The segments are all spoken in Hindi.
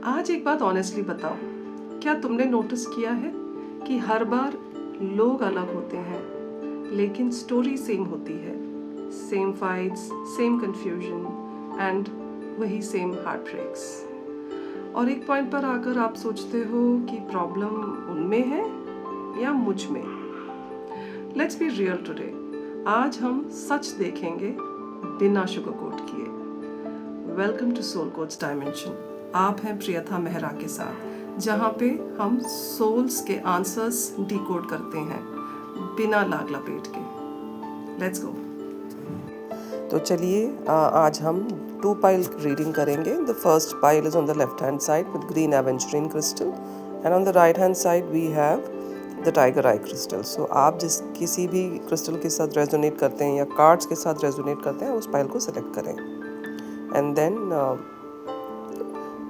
आज एक बात ऑनेस्टली बताओ, क्या तुमने नोटिस किया है कि हर बार लोग अलग होते हैं लेकिन स्टोरी सेम होती है। Same fights, same confusion and वही सेम हार्ट ब्रेक्स। और एक पॉइंट पर आकर आप सोचते हो कि प्रॉब्लम उनमें है या मुझ में। Let's be real today. आज हम सच देखेंगे बिना शुगर कोट किए। Welcome to soul codes dimension. आप हैं प्रियथा मेहरा के साथ, जहाँ पे हम सोल्स के आंसर्स डिकोड करते हैं बिना लाग लपेट के। Let's go. तो चलिए आज हम 2 पाइल रीडिंग करेंगे। The first pile is on the left hand side with green aventurine crystal and on the right hand side we have the tiger eye crystal. So आप किसी भी क्रिस्टल के साथ रेजोनेट करते हैं या कार्ड्स के साथ रेजोनेट करते हैं, उस पाइल को सिलेक्ट करें and then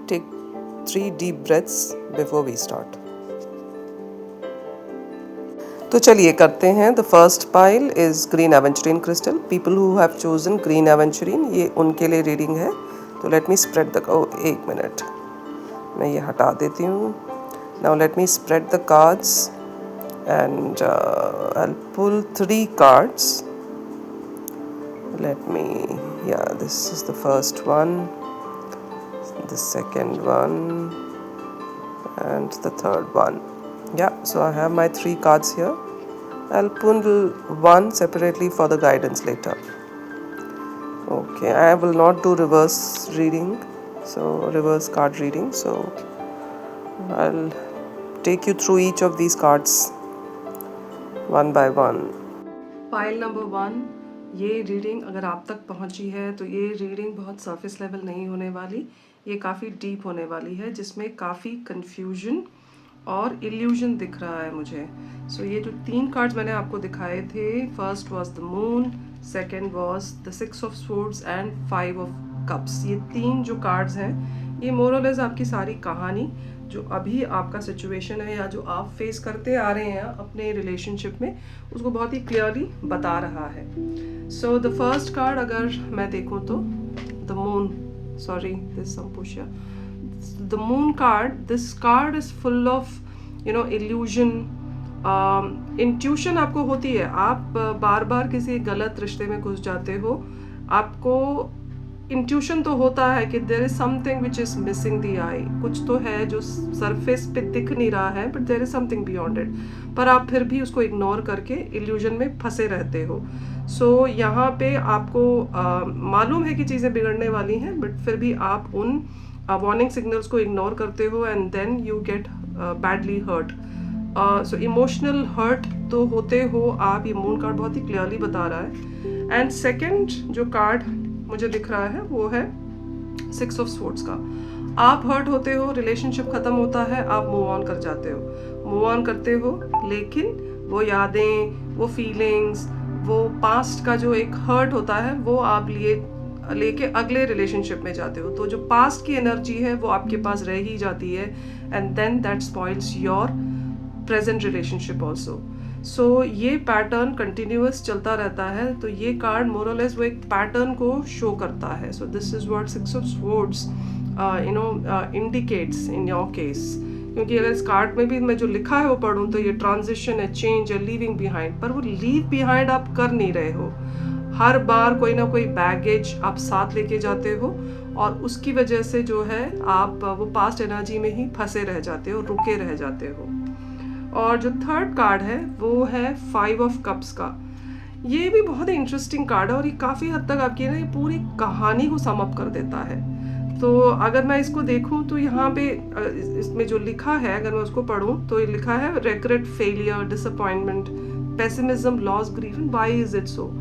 take 3 deep breaths before we start. तो चलिए करते हैं। The first pile is green aventurine crystal. People who have chosen green aventurine, ये उनके लिए रीडिंग है। तो लेट मी स्प्रेड द एक मिनट, मैं ये हटा देती हूँ। Now let me spread the cards and I pull 3 cards. Let me, या this is the first one, the second one and the third one. Yeah, so I have my 3 cards here. I'll pull one separately for the guidance later. Okay, I will not do reverse reading, so reverse card reading, so I'll take you through each of these cards one by one. Pile number 1, ये रीडिंग अगर आप तक पहुंची है तो ये रीडिंग बहुत सरफेस लेवल नहीं होने वाली, ये काफ़ी डीप होने वाली है, जिसमें काफ़ी कन्फ्यूजन और इल्यूजन दिख रहा है मुझे। सो ये जो 3 कार्ड्स मैंने आपको दिखाए थे, first was the moon, second was the 6 of swords and 5 of cups. ये 3 जो कार्ड्स हैं, ये मोर और लेस आपकी सारी कहानी, जो अभी आपका सिचुएशन है या जो आप फेस करते आ रहे हैं अपने रिलेशनशिप में, उसको बहुत ही क्लियरली बता रहा है। सो द फर्स्ट कार्ड अगर मैं देखूँ तो the moon, sorry, there's some push here. The moon card, this card is full of illusion. Intuition आपको होती है, आप बार बार किसी गलत रिश्ते में घुस जाते हो, आपको इंट्यूशन तो होता है कि there is something which is missing the I, कुछ तो है जो सरफेस पे दिख नहीं रहा है, but there is something beyond it, पर आप फिर भी उसको इग्नोर करके इल्यूजन में फंसे रहते हो। सो यहाँ पे आपको मालूम है कि चीज़ें बिगड़ने वाली हैं, बट फिर भी आप उन वार्निंग सिग्नल्स को इग्नोर करते हो and then you get badly hurt. So emotional hurt तो होते हो आप, ये मून कार्ड बहुत ही क्लियरली बता रहा है। एंड सेकेंड जो कार्ड मुझे दिख रहा है वो है 6 ऑफ स्वॉर्ड्स का। आप हर्ट होते हो, रिलेशनशिप खत्म होता है, आप मूव ऑन कर जाते हो, मूव ऑन करते हो, लेकिन वो यादें, वो फीलिंग्स, वो पास्ट का जो एक हर्ट होता है, वो आप लेके अगले रिलेशनशिप में जाते हो। तो जो पास्ट की एनर्जी है वो आपके पास रह ही जाती है and then that spoils your present relationship also. So ये पैटर्न कंटिन्यूअस चलता रहता है। तो ये कार्ड मोर और लेस वो एक पैटर्न को शो करता है। So this is what 6 of swords indicates in your case. क्योंकि अगर इस कार्ड में भी मैं जो लिखा है वो पढ़ूँ तो ये ट्रांजिशन है, चेंज है, लीविंग बिहाइंड, पर वो लीव बिहाइंड आप कर नहीं रहे हो। हर बार कोई ना कोई बैगेज आप साथ लेके जाते हो और उसकी वजह से जो है आप वो पास्ट एनर्जी में ही फंसे रह जाते हो, रुके रह जाते हो। और जो थर्ड कार्ड है वो है 5 ऑफ कप्स का। ये भी बहुत ही इंटरेस्टिंग कार्ड है और ये काफ़ी हद तक आपकी ना ये पूरी कहानी को सम अप कर देता है। तो अगर मैं इसको देखूं तो यहाँ पे इसमें जो लिखा है, अगर मैं उसको पढूं तो ये लिखा है regret, failure, disappointment, pessimism, loss, grief and why is it so.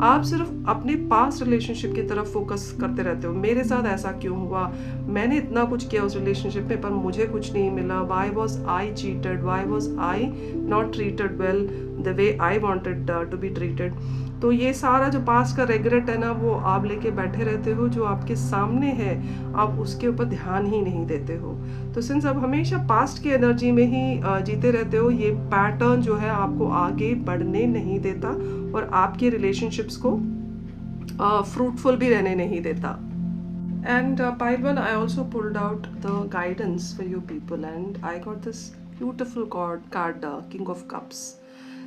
आप सिर्फ अपने पास्ट रिलेशनशिप की तरफ फोकस करते रहते हो, मेरे साथ ऐसा क्यों हुआ, मैंने इतना कुछ किया उस रिलेशनशिप में पर मुझे कुछ नहीं मिला, why was I cheated, why was I not treated well the way I wanted to be treated. तो ये सारा जो पास्ट का रिग्रेट है ना, वो आप लेके बैठे रहते हो, जो आपके सामने है आप उसके ऊपर ध्यान ही नहीं देते हो। तो सिंस आप हमेशा पास्ट की एनर्जी में ही जीते रहते हो, ये पैटर्न जो है आपको आगे बढ़ने नहीं देता और आपके रिलेशनशिप्स को फ्रूटफुल भी रहने नहीं देता। And pile one, I also pulled out the guidance for you people, and I got this beautiful card King of Cups.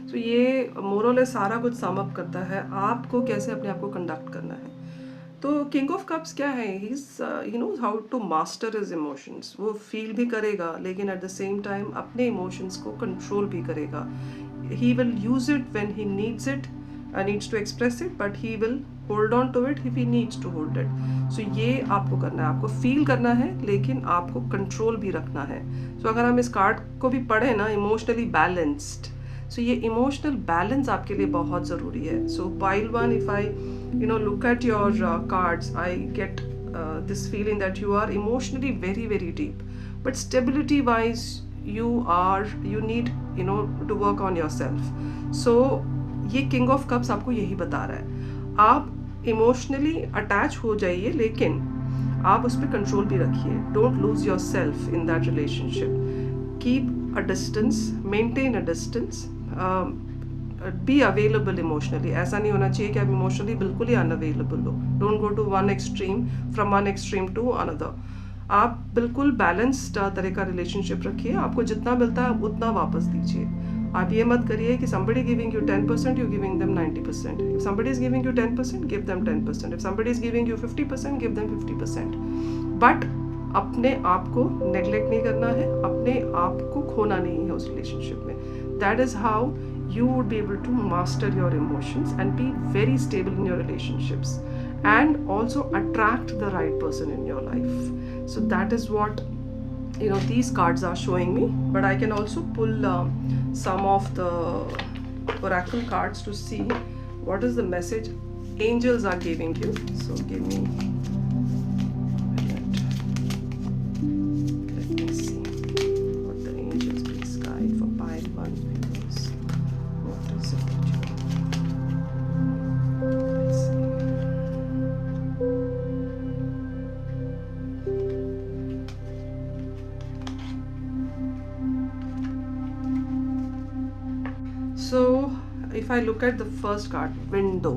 So ये मोरल सारा कुछ सम अप करता है आपको कैसे अपने आप को कंडक्ट करना है. तो किंग ऑफ कप्स क्या है, he knows how to master his emotions. वो फील भी करेगा लेकिन एट द सेम टाइम अपने इमोशंस को कंट्रोल भी करेगा. He will use it when he needs it, needs to express it, but he will hold on to it if he needs to hold it. So ये आपको करना है, आपको फील करना है लेकिन आपको कंट्रोल भी रखना है. So अगर हम इस कार्ड को भी पढ़ें ना, इमोशनली बैलेंस्ड, सो ये इमोशनल बैलेंस आपके लिए बहुत ज़रूरी है. सो pile one, if I look at your cards, I get this feeling that you are emotionally very very deep, but stability wise you need to work on yourself. So ये किंग ऑफ कप्स आपको यही बता रहा है, आप इमोशनली अटैच हो जाइए लेकिन आप उस पर कंट्रोल भी रखिए. Don't lose yourself in that relationship. Keep a distance, maintain a distance, be available emotionally. ऐसा नहीं होना चाहिए कि आप इमोशनली बिल्कुल ही अनअवेलेबल हो. Don't go to one extreme, from one extreme to another. आप बिल्कुल बैलेंस्ड तरह का रिलेशनशिप रखिए. आपको जितना मिलता है उतना वापस दीजिए. आप ये मत करिए कि somebody giving you 10%, you giving them 90%. If somebody is giving you 10%, give them 10%. If somebody is giving you 50%, give them 50%. But अपने आप को नेग्लेक्ट नहीं करना है, अपने आप को खोना नहीं है उस रिलेशनशिप में. That is how you would be able to master your emotions and be very stable in your relationships, and also attract the right person in your life. So that is what these cards are showing me. But I can also pull some of the oracle cards to see what is the message angels are giving you. So give me a minute. Let me see what the angels please guide for pile one viewers. What is it that you let's see. So if I look at the first card, window,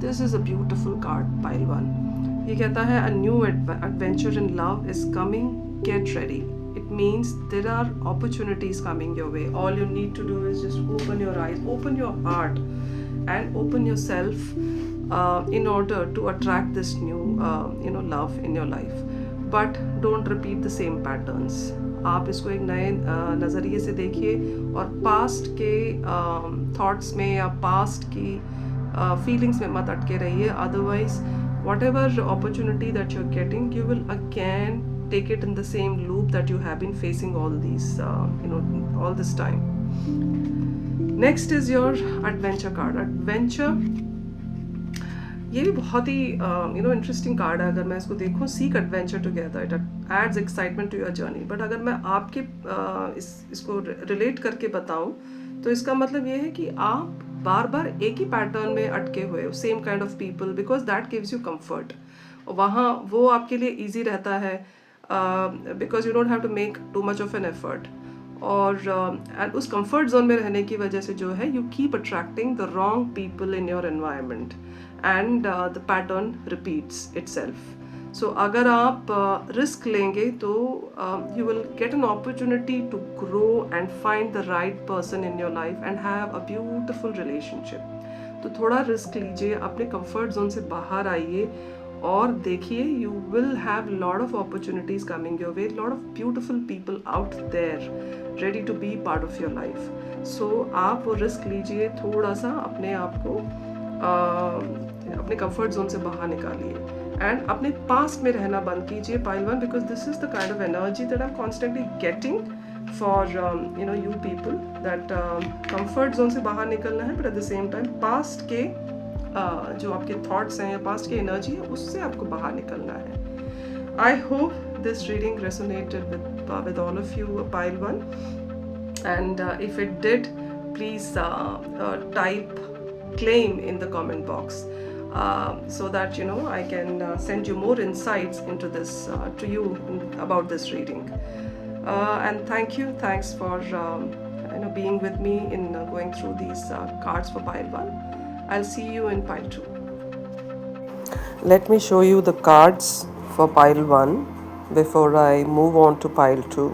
this is a beautiful card, pile one. ये कहता है a new adventure in love is coming, get ready. It means there are opportunities coming your way. All you need to do is just open your eyes, open your heart, and open yourself in order to attract this new love in your life. But don't repeat the same patterns. आप इसको एक नए नज़रिए से देखिए और पास्ट के थॉट्स में या पास्ट की फीलिंग्स में मत अटके रहिए. Otherwise whatever opportunity that you are getting, you will again take it in the same loop that you have been facing all this time. Next is your adventure card. Adventure, ये भी बहुत ही इंटरेस्टिंग कार्ड है. अगर मैं इसको देखूँ, seek adventure together, it adds excitement to your journey. But अगर मैं आपके इसको रिलेट करके बताऊँ तो इसका मतलब ये है कि आप बार बार एक ही पैटर्न में अटके हुए हो, same kind of people, because that gives you comfort. वहाँ वो आपके लिए ईजी रहता है because you don't have to make too much of an effort. और एंड उस कंफर्ट जोन में रहने की वजह से जो है, you keep attracting the wrong people in your environment and the pattern repeats itself. So अगर आप रिस्क लेंगे तो you will get an opportunity to grow and find the right person in your life and have a beautiful relationship. तो थोड़ा रिस्क लीजिए, अपने कंफर्ट जोन से बाहर आइए और देखिए, you will have lot of opportunities coming your way, lot of beautiful people out there ready to be part of your life. So आप वो रिस्क लीजिए, थोड़ा सा अपने आप को अपने कंफर्ट जोन से बाहर निकालिए एंड अपने पास्ट में रहना बंद कीजिए, pile one, because this is the kind of energy that I am constantly getting for you people, that comfort zone से बाहर निकलना है, but at the same time past के जो आपके थॉट्स हैं या पास्ट की एनर्जी है उससे आपको बाहर निकलना है. I hope this reading resonated with all of you, pile one, and if it did, please type claim in the comment box so that I can send you more insights into this to you about this reading. And thanks for being with me in going through these cards for pile one. I'll see you in pile two. Let me show you the cards for pile 1 before I move on to pile 2.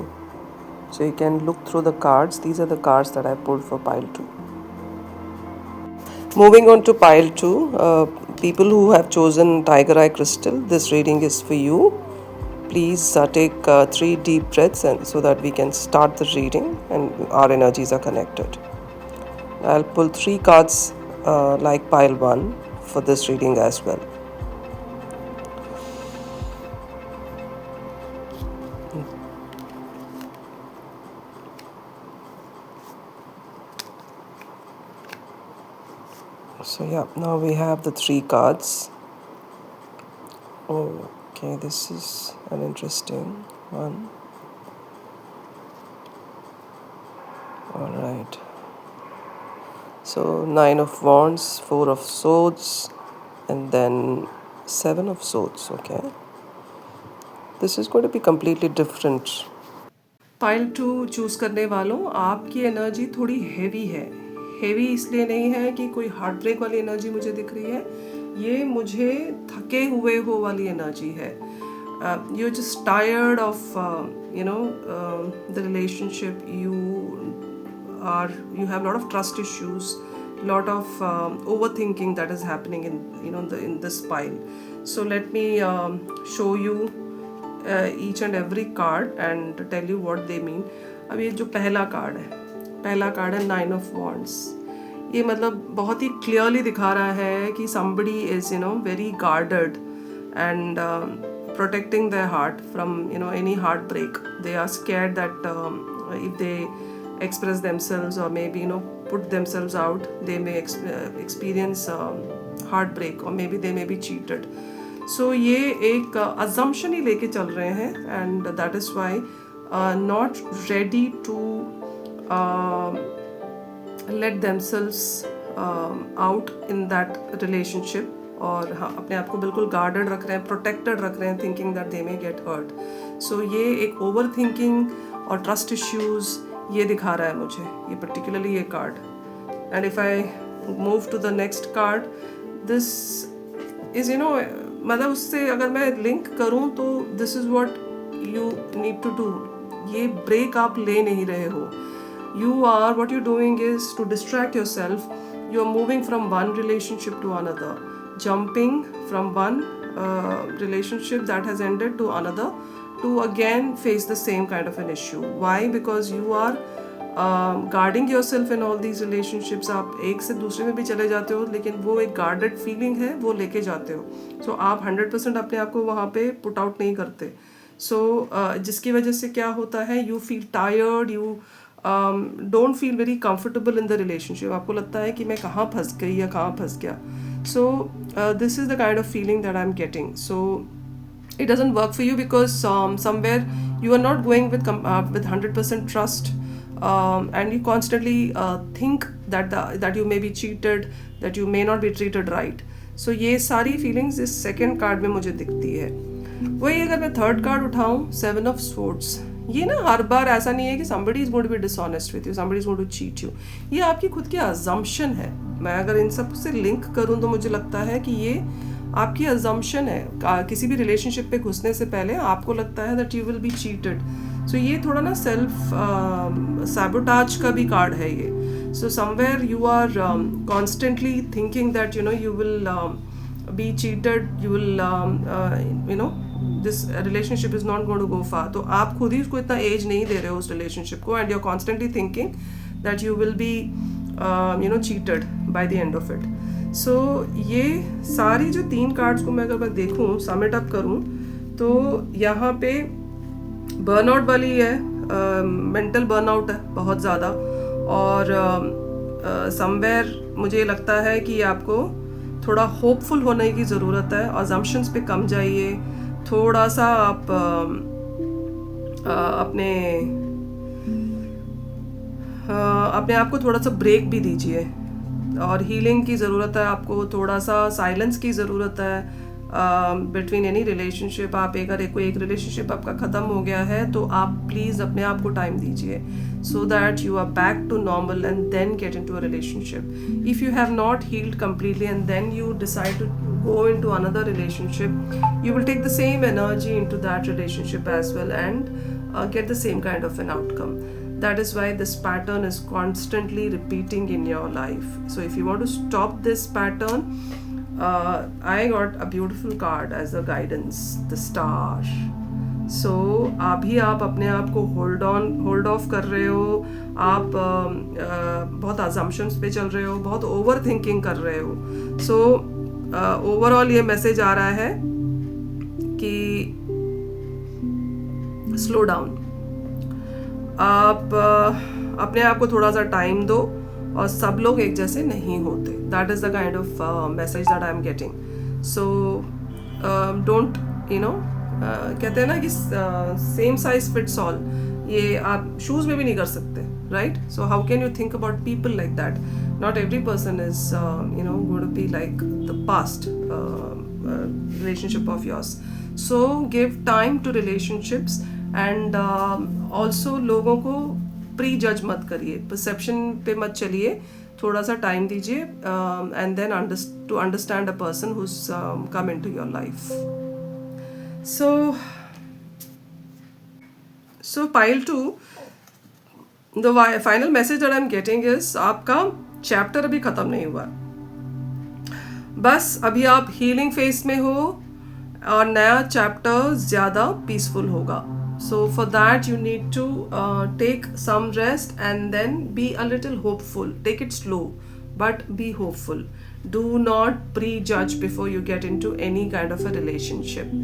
So you can look through the cards. These are the cards that I pulled for pile 2. Moving on to pile 2, people who have chosen Tiger Eye Crystal, this reading is for you. Please take 3 deep breaths so that we can start the reading and our energies are connected. I'll pull 3 cards like pile 1 for this reading as well. So yeah, now we have the 3 cards. Okay, this is an interesting one. Alright. So 9 of Wands, 4 of Swords, and then 7 of Swords, okay. This is going to be completely different. Pile 2 choose करने वालों, आपकी एनर्जी थोड़ी हैवी है. हैवी इसलिए नहीं है कि कोई हार्ट ब्रेक वाली एनर्जी मुझे दिख रही है, ये मुझे थके हुए हो वाली एनर्जी है. You're just tired of the relationship. You have a lot of trust issues, lot of overthinking that is happening in this pile. So let me show you each and every card and tell you what they mean. अब ये जो पहला कार्ड है 9 of Wands. ये मतलब बहुत ही क्लियरली दिखा रहा है कि somebody is very guarded and protecting their heart from any heartbreak. They are scared that if they express themselves or maybe put themselves out, they may experience heartbreak or maybe they may be cheated. So ये एक assumption ही लेके चल रहे हैं and that is why not ready to let themselves out in that relationship. और हाँ, अपने आप को बिल्कुल गार्डेड रख रहे हैं, प्रोटेक्टेड रख रहे हैं, thinking that they may get hurt. So ये एक ओवर थिंकिंग और ट्रस्ट इश्यूज ये दिखा रहा है मुझे, ये पर्टिकुलरली ये card. And if I move to the next card, this is मतलब उससे अगर मैं लिंक करूँ तो this is what you need to do. ये ब्रेक आप ले नहीं रहे हो. You are, what you're doing is to distract yourself. You're moving from one relationship to another, jumping from one relationship that has ended to another to again face the same kind of an issue. Why? Because you are guarding yourself in all these relationships. आप एक से दूसरे में भी चले जाते हो, लेकिन वो एक guarded feeling है, वो लेके जाते हो. So आप 100% अपने आप को वहाँ पे put out नहीं करते. So जिसकी वजह से क्या होता है, you feel tired, you don't feel very comfortable in the relationship. आपको लगता है कि मैं कहाँ फंस गई या कहाँ फंस गया. So this is the kind of feeling that I'm getting. So it doesn't work for you because somewhere you are not going with 100% trust, and you constantly think that you may be cheated, that you may not be treated right. So ये सारी feelings इस second card में मुझे दिखती है. वही अगर मैं third card उठाऊँ, 7 of Swords, ये ना हर बार ऐसा नहीं है कि somebody is going to be dishonest with you, somebody is going to cheat you. ये आपकी खुद की assumption है. मैं अगर इन सब से लिंक करूँ तो मुझे लगता है कि ये आपकी assumption है. किसी भी relationship पे घुसने से पहले आपको लगता है that you will be cheated. So ये थोड़ा ना self sabotage का भी कार्ड है ये. So somewhere you are constantly thinking that you will be cheated, you will this relationship is not going to go far. तो आप खुद ही उसको इतना एज नहीं दे रहे हो उस relationship को, and you're constantly thinking that you will be cheated by the end of it. So ये सारी जो 3 कार्ड्स को मैं अगर मैं देखूँ, समिट अप करूँ, तो यहाँ पे बर्नआउट वाली है, मेंटल बर्नआउट है बहुत ज़्यादा. और समवेयर मुझे लगता है कि आपको थोड़ा होपफुल होने की ज़रूरत है. अजम्पशंस पे कम जाइए, थोड़ा सा आप अपने आप को थोड़ा सा ब्रेक भी दीजिए. और हीलिंग की ज़रूरत है आपको, थोड़ा सा साइलेंस की ज़रूरत है बिटवीन एनी रिलेशनशिप. आप अगर कोई एक रिलेशनशिप आपका ख़त्म हो गया है तो आप प्लीज़ अपने आप को टाइम दीजिए, so that you are back to normal and then get into a relationship. If you have not healed completely and then you decide to go into another relationship, you will take the same energy into that relationship as well and get the same kind of an outcome. That is why this pattern is constantly repeating in your life. So if you want to stop this pattern, I got a beautiful card as a guidance, the star. सो अभी आप अपने आप को होल्ड ऑफ कर रहे हो, आप बहुत अजम्पशंस पे चल रहे हो, बहुत ओवर थिंकिंग कर रहे हो. सो ओवरऑल ये मैसेज आ रहा है कि स्लो डाउन, आप अपने आप को थोड़ा सा टाइम दो, और सब लोग एक जैसे नहीं होते. That is the kind of message that I am getting. So don't कहते हैं ना कि सेम साइज फिट्स ऑल, ये आप शूज़ में भी नहीं कर सकते, right? So how can you think about people like that? Not every person is going to be like the past relationship of yours. So give time to relationships, and also लोगों को प्री जज मत करिए, परसेप्शन पे मत चलिए, थोड़ा सा टाइम दीजिए, and then to understand a person whose come into your life. So pile 2, the final message that I'm getting is आपका चैप्टर अभी ख़त्म नहीं हुआ, बस अभी आप हीलिंग फेज में हो और नया चैप्टर ज़्यादा पीसफुल होगा. So for that you need to take some rest and then be a little hopeful. Take it slow but be hopeful. Do not prejudge before you get into any kind of a relationship.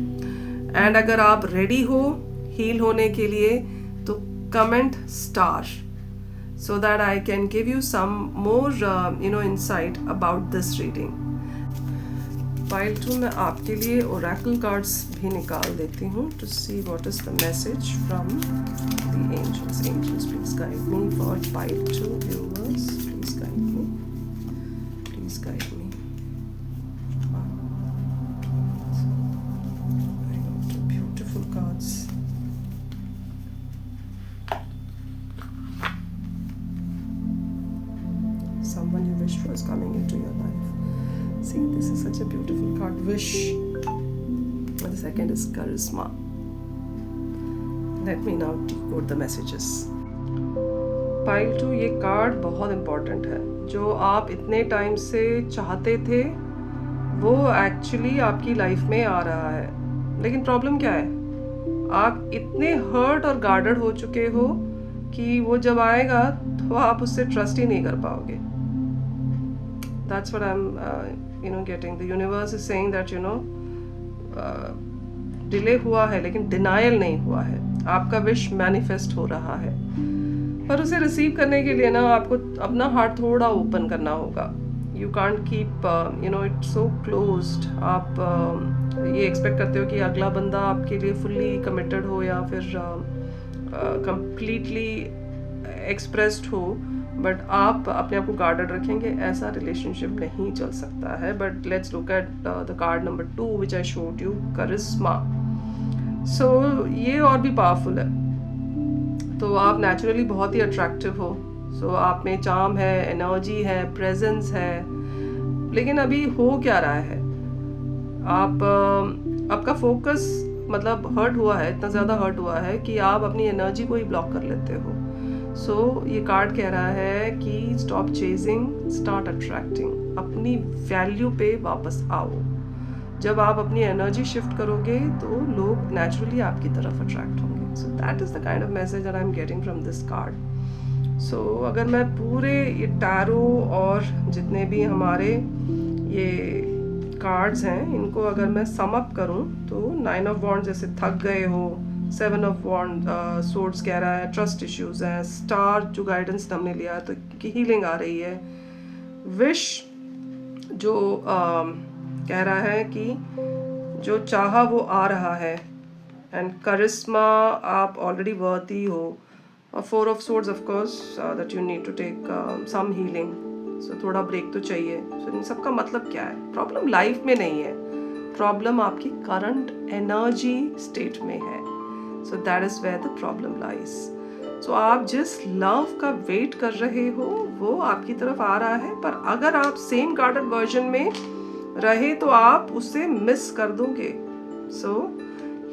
And अगर आप ready हो heal होने के लिए तो comment star so that I can give you some more insight about this reading. Pile 2 में आपके लिए oracle cards भी निकाल देती हूँ to see what is the message from the angels. Angels, please guide me for pile 2 viewers. Please guide me. Please guide me. I got two beautiful cards. Someone you wished was coming into your life. See, this is such a beautiful card, wish. And the second is charisma. Let me now decode the messages. Pile 2, ये कार्ड बहुत इम्पोर्टेंट है. जो आप इतने टाइम से चाहते थे वो एक्चुअली आपकी लाइफ में आ रहा है, लेकिन प्रॉब्लम क्या है? आप इतने हर्ट और गार्डेड हो चुके हो कि वो जब आएगा तो आप उससे ट्रस्ट ही नहीं कर पाओगे. That's what I'm getting. The universe is saying that delay हुआ है लेकिन डिनायल नहीं हुआ है. आपका विश मैनिफेस्ट हो रहा है, पर उसे रिसीव करने के लिए ना आपको अपना हार्ट थोड़ा ओपन करना होगा. You can't keep it's so closed. आप ये एक्सपेक्ट करते हो कि अगला बंदा आपके लिए फुल्ली कमिटेड हो या फिर कंप्लीटली एक्सप्रेस्ड हो, बट आप अपने आप को गार्डेड रखेंगे. ऐसा रिलेशनशिप नहीं चल सकता है. But let's look at the card number 2 which I showed you, Karishma. So ये और भी पावरफुल है. तो आप नेचुरली बहुत ही अट्रैक्टिव हो. सो आप में चार्म है, एनर्जी है, प्रेजेंस है, लेकिन अभी हो क्या रहा है? आपका फोकस मतलब हर्ट हुआ है, इतना ज़्यादा हर्ट हुआ है कि आप अपनी एनर्जी को ही ब्लॉक कर लेते हो. सो ये कार्ड कह रहा है कि स्टॉप चेजिंग, स्टार्ट अट्रैक्टिंग. अपनी वैल्यू पे वापस आओ. जब आप अपनी एनर्जी शिफ्ट करोगे तो लोग नेचुरली आपकी तरफ अट्रैक्ट होंगे. So that is the kind of message that I am getting from this card. So अगर मैं पूरे ये टैरो और जितने भी हमारे ये कार्ड्स हैं इनको अगर मैं सम अप करूं तो 9 ऑफ वॉन्ड्स जैसे थक गए हो, 7 ऑफ सोर्ड्स कह रहा है ट्रस्ट इश्यूज हैं, स्टार जो गाइडेंस हमने लिया है तो कि हीलिंग आ रही है, विश जो कह रहा है कि जो चाहा वो आ रहा है, एंड करिश्मा आप ऑलरेडी वर्दी हो, और 4 of swords of course that you need to take some healing. So थोड़ा ब्रेक तो चाहिए. सो इन सब का मतलब क्या है? प्रॉब्लम लाइफ में नहीं है, प्रॉब्लम आपकी करंट एनर्जी स्टेट में है. So that is where the problem lies. So आप जिस लव का वेट कर रहे हो वो आपकी तरफ आ रहा है, पर अगर आप सेम गार्डेड वर्जन में रहे तो आप उससे मिस कर दोगे। सो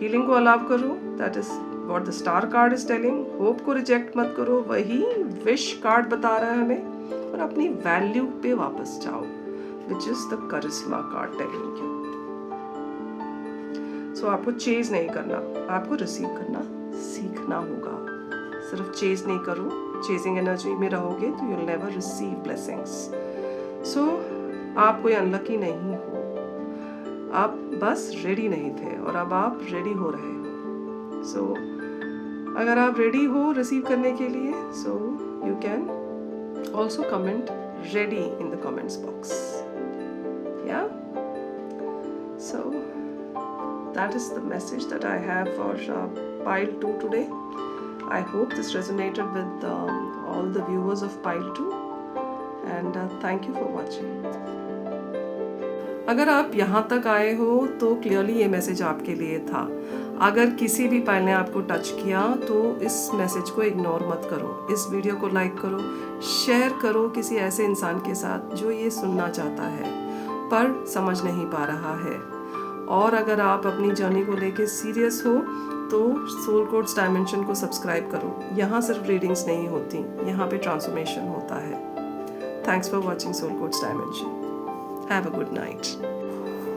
हीलिंग को अलाव करो, that is what the star card is telling. Hope को रिजेक्ट मत करो, वही विश कार्ड बता रहा है हमें। और अपनी वैल्यू पे वापस जाओ, which is the Karishma card telling you. So आपको चेज नहीं करना, आपको रिसीव करना सीखना होगा। सिर्फ चेज नहीं करो, चेजिंग एनर्जी में रहोगे तो you will never receive blessings. So आप कोई अनलकी नहीं हो, आप बस रेडी नहीं थे और अब आप रेडी हो रहे हो। सो अगर आप रेडी हो रिसीव करने के लिए, so you can also comment ready in the comments box. या सो that is the message that I have for pile 2 today. I hope this resonated with all the viewers of pile 2 and thank you for watching. अगर आप यहाँ तक आए हो तो क्लियरली ये मैसेज आपके लिए था। अगर किसी भी पाइल ने आपको टच किया तो इस मैसेज को इग्नोर मत करो। इस वीडियो को लाइक करो, शेयर करो किसी ऐसे इंसान के साथ जो ये सुनना चाहता है पर समझ नहीं पा रहा है। और अगर आप अपनी जर्नी को लेके सीरियस हो तो सोल कोड्स डायमेंशन को सब्सक्राइब करो। यहाँ सिर्फ रीडिंग्स नहीं होती, यहाँ पे ट्रांसफॉर्मेशन होता है। Thanks for watching soul codes dimension. Have a good night.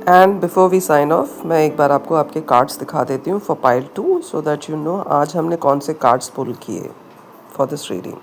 And before we sign off, मैं एक बार आपको आपके कार्ड्स दिखा देती हूँ for pile 2 so that you know आज हमने कौन से कार्ड्स पुल किए फॉर दिस रीडिंग।